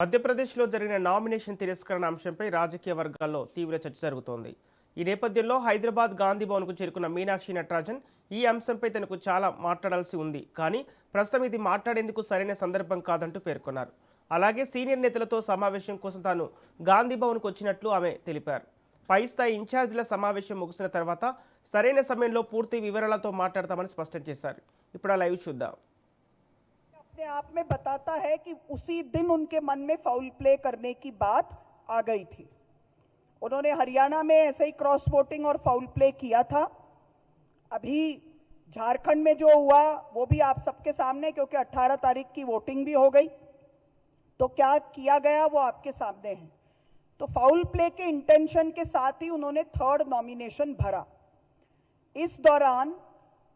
మధ్యప్రదేశ్లో జరిగిన నామినేషన్ తిరస్కరణ అంశంపై రాజకీయ వర్గాల్లో తీవ్ర చర్చ జరుగుతోంది. ఈ నేపథ్యంలో హైదరాబాద్ గాంధీ భవన్కు చేరుకున్న మీనాక్షి నటరాజన్ ఈ అంశంపై తనకు చాలా మాట్లాడాల్సి ఉంది, కానీ ప్రస్తుతం ఇది మాట్లాడేందుకు సరైన సందర్భం కాదంటూ పేర్కొన్నారు. అలాగే సీనియర్ నేతలతో సమావేశం కోసం తాను గాంధీ భవన్కు వచ్చినట్లు ఆమె తెలిపారు. పై స్థాయి ఇన్ఛార్జీల సమావేశం ముగిసిన తర్వాత సరైన సమయంలో పూర్తి వివరాలతో మాట్లాడతామని స్పష్టం చేశారు. ఇప్పుడు ఆ లైవ్ చూద్దాం. अपने आप में बताता है कि उसी दिन उनके मन में फाउल प्ले करने की बात आ गई थी। उन्होंने हरियाणा में ऐसे ही क्रॉस वोटिंग और फाउल प्ले किया था। अभी झारखंड में जो हुआ वो भी आप सबके सामने, क्योंकि 18 तारीख की वोटिंग भी हो गई, तो क्या किया गया वो आपके सामने है। तो फाउल प्ले के इंटेंशन के साथ ही उन्होंने थर्ड नॉमिनेशन भरा। इस दौरान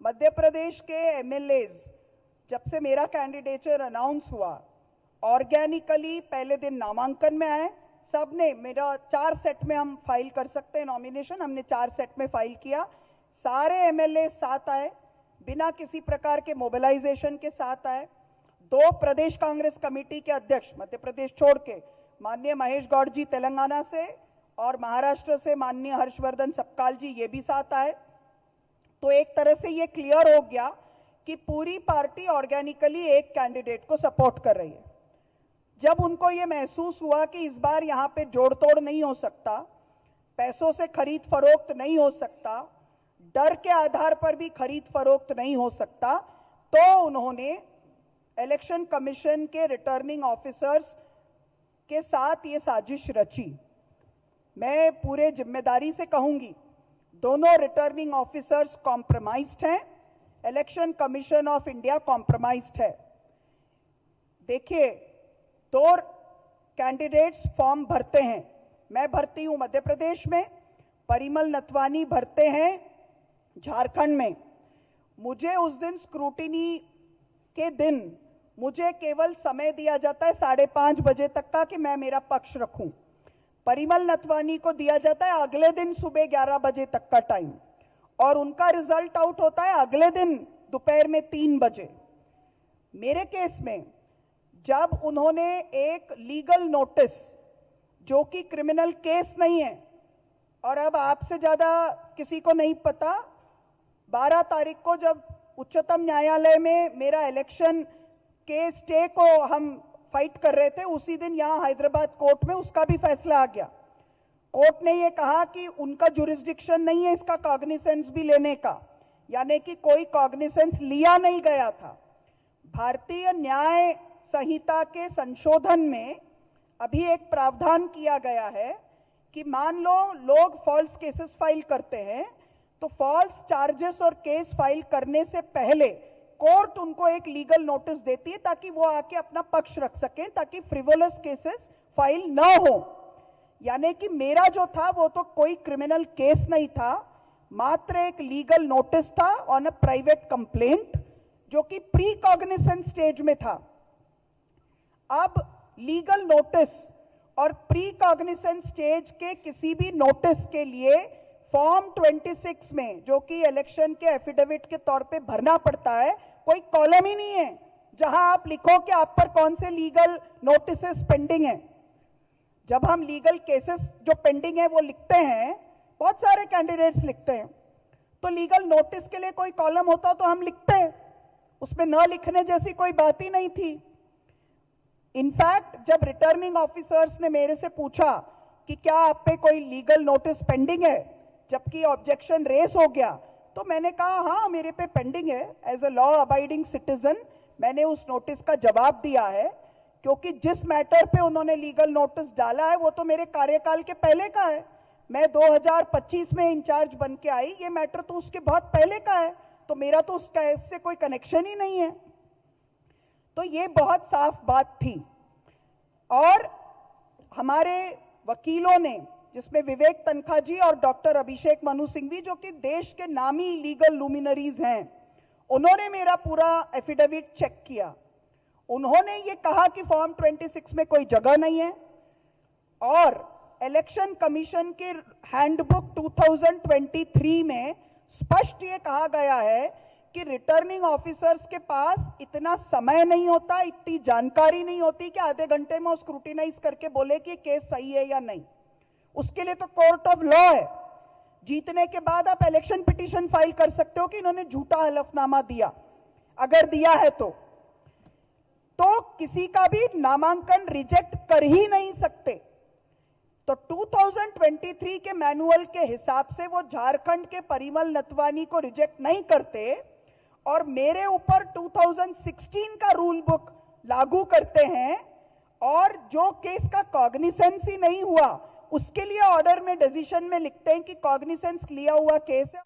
मध्य प्रदेश के एमएलएज, जब से मेरा कैंडिडेचर अनाउंस हुआ, ऑर्गेनिकली पहले दिन नामांकन में आए। सबने, मेरा 4 सेट में हम फाइल कर सकते हैं नॉमिनेशन, हमने 4 सेट में फाइल किया। सारे एमएलए साथ आए, बिना किसी प्रकार के मोबिलाइजेशन के साथ आए। 2 प्रदेश कांग्रेस कमेटी के अध्यक्ष मध्य प्रदेश छोड़ के, माननीय महेश गौड़ जी तेलंगाना से और महाराष्ट्र से माननीय हर्षवर्धन सपकाल जी, ये भी साथ आए। तो एक तरह से ये क्लियर हो गया कि पूरी पार्टी ऑर्गेनिकली एक कैंडिडेट को सपोर्ट कर रही है। जब उनको ये महसूस हुआ कि इस बार यहाँ पे जोड़ तोड़ नहीं हो सकता, पैसों से खरीद फरोख्त नहीं हो सकता, डर के आधार पर भी खरीद फरोख्त नहीं हो सकता, तो उन्होंने इलेक्शन कमीशन के रिटर्निंग ऑफिसर्स के साथ ये साजिश रची। मैं पूरे जिम्मेदारी से कहूंगी, दोनों रिटर्निंग ऑफिसर्स कॉम्प्रोमाइज्ड हैं, election commission of India compromised है। देखिए, 2 कैंडिडेट्स फॉर्म भरते हैं, मैं भरती हूं मध्य प्रदेश में, परिमल नथवानी भरते हैं झारखंड में। मुझे उस दिन स्क्रूटिनी के दिन मुझे केवल समय दिया जाता है 5:30 बजे तक का कि मैं मेरा पक्ष रखूं। परिमल नथवानी को दिया जाता है अगले दिन सुबह 11 बजे तक का टाइम, और उनका रिजल्ट आउट होता है अगले दिन दोपहर में 3 बजे। मेरे केस में जब उन्होंने एक लीगल नोटिस, जो कि क्रिमिनल केस नहीं है, और अब आपसे ज्यादा किसी को नहीं पता, 12 तारीख को जब उच्चतम न्यायालय में मेरा इलेक्शन के स्टे को हम फाइट कर रहे थे, उसी दिन यहां हैदराबाद कोर्ट में उसका भी फैसला आ गया। कोर्ट ने यह कहा कि उनका जुरिस्डिक्शन नहीं है इसका कॉग्निसेंस भी लेने का, यानी कि कोई कॉग्निसेंस लिया नहीं गया था। भारतीय न्याय संहिता के संशोधन में अभी एक प्रावधान किया गया है कि मान लो लोग फॉल्स केसेस फाइल करते हैं, तो फॉल्स चार्जेस और केस फाइल करने से पहले कोर्ट उनको एक लीगल नोटिस देती है, ताकि वो आके अपना पक्ष रख सकें, ताकि फ्रिवोलस केसेस फाइल न हो। यानी कि मेरा जो था वो तो कोई क्रिमिनल केस नहीं था, मात्र एक लीगल नोटिस था ऑन अ प्राइवेट कंप्लेंट, जो कि प्री कॉग्निसेंस स्टेज में था। अब लीगल नोटिस और प्री कॉग्निसेंस स्टेज के किसी भी नोटिस के लिए फॉर्म 26 में, जो कि इलेक्शन के एफिडेविट के तौर पे भरना पड़ता है, कोई कॉलम ही नहीं है जहां आप लिखो कि आप पर कौन से लीगल नोटिसेस पेंडिंग है। जब हम लीगल केसेस जो पेंडिंग है वो लिखते हैं, बहुत सारे कैंडिडेट्स लिखते हैं, तो लीगल नोटिस के लिए कोई कॉलम होता तो हम लिखते हैं, उसमें न लिखने जैसी कोई बात ही नहीं थी। इनफैक्ट जब रिटर्निंग ऑफिसर्स ने मेरे से पूछा कि क्या आप पे कोई लीगल नोटिस पेंडिंग है, जबकि ऑब्जेक्शन रेस हो गया, तो मैंने कहा हाँ मेरे पे पेंडिंग है। As a law abiding citizen मैंने उस नोटिस का जवाब दिया है, क्योंकि जिस मैटर पे उन्होंने लीगल नोटिस डाला है वो तो मेरे कार्यकाल के पहले का है। मैं 2025 में इंचार्ज बन के आई, ये मैटर तो उसके बहुत पहले का है, तो मेरा तो उसका इससे कोई कनेक्शन ही नहीं है। तो ये बहुत साफ बात थी। और हमारे वकीलों ने, जिसमें विवेक तनखा जी और डॉक्टर अभिषेक मनु सिंघवी, जो कि देश के नामी लीगल लुमिनरीज हैं, उन्होंने मेरा पूरा एफिडेविट चेक किया। उन्होंने ये कहा कि फॉर्म 26 में कोई जगह नहीं है, और इलेक्शन कमीशन के हैंडबुक 2023 में स्पष्ट ये कहा गया है कि रिटर्निंग ऑफिसर्स के पास इतना समय नहीं होता, इतनी जानकारी नहीं होती कि आधे घंटे में वो स्क्रूटिनाइज करके बोले कि केस सही है या नहीं। उसके लिए तो कोर्ट ऑफ लॉ है। जीतने के बाद आप इलेक्शन पिटीशन फाइल कर सकते हो कि इन्होंने झूठा हलफनामा दिया, अगर दिया है तो किसी का भी नामांकन रिजेक्ट कर ही नहीं सकते। तो 2023 के मैनुअल के हिसाब से वो झारखंड के परिमल नथवानी को रिजेक्ट नहीं करते और मेरे ऊपर 2016 का रूल बुक लागू करते हैं, और जो केस का कॉग्निसेंस ही नहीं हुआ उसके लिए ऑर्डर में डिसीजन में लिखते हैं कि कॉग्निसेंस लिया हुआ केस है।